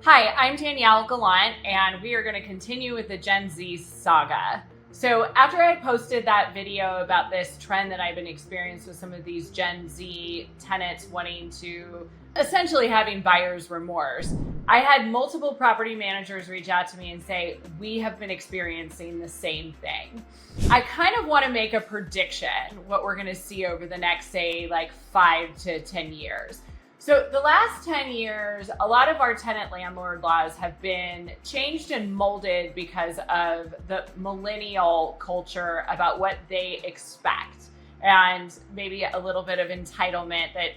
Hi, I'm Danielle Gallant, and we are going to continue with the Gen Z saga. So after I posted that video about this trend that I've been experiencing with some of these Gen Z tenants wanting to essentially having buyer's remorse, I had multiple property managers reach out to me and say, we have been experiencing the same thing. I kind of want to make a prediction what we're going to see over the next, say, like 5 to 10 years. So the last 10 years, a lot of our tenant landlord laws have been changed and molded because of the millennial culture about what they expect and maybe a little bit of entitlement that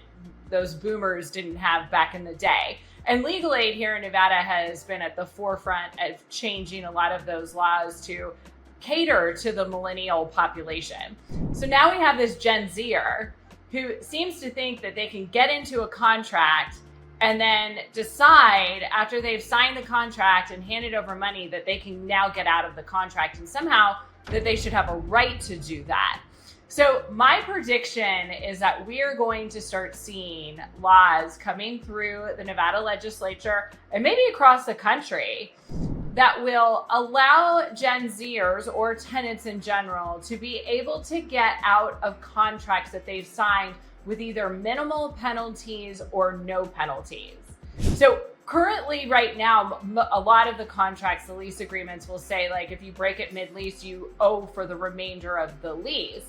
those boomers didn't have back in the day. And legal aid here in Nevada has been at the forefront of changing a lot of those laws to cater to the millennial population. So now we have this Gen Zer who seems to think that they can get into a contract and then decide after they've signed the contract and handed over money that they can now get out of the contract, and somehow that they should have a right to do that. So my prediction is that we are going to start seeing laws coming through the Nevada legislature and maybe across the country that will allow Gen Zers or tenants in general to be able to get out of contracts that they've signed with either minimal penalties or no penalties. So currently right now, a lot of the contracts, the lease agreements will say, like, if you break it mid-lease, you owe for the remainder of the lease.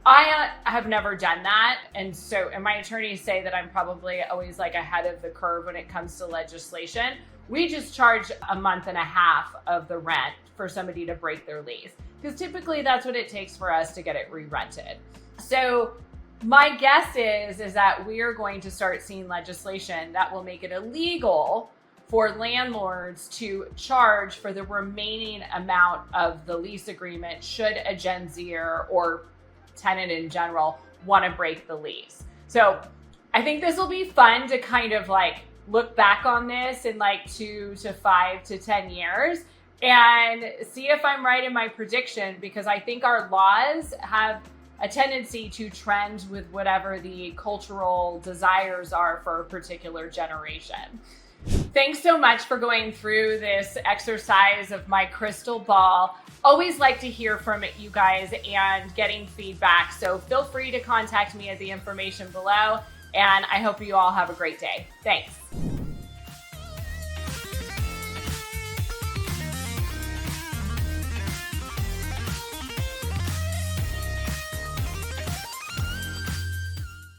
I have never done that. And my attorneys say that I'm probably always like ahead of the curve when it comes to legislation. We just charge a month and a half of the rent for somebody to break their lease, because typically that's what it takes for us to get it re-rented. So my guess is that we are going to start seeing legislation that will make it illegal for landlords to charge for the remaining amount of the lease agreement should a Gen Zer or tenant in general want to break the lease. So I think this will be fun to kind of like look back on this in like 2 to 5 to 10 years and see if I'm right in my prediction, because I think our laws have a tendency to trend with whatever the cultural desires are for a particular generation. Thanks so much for going through this exercise of my crystal ball. Always like to hear from you guys and getting feedback. So feel free to contact me at the information below. And I hope you all have a great day. Thanks.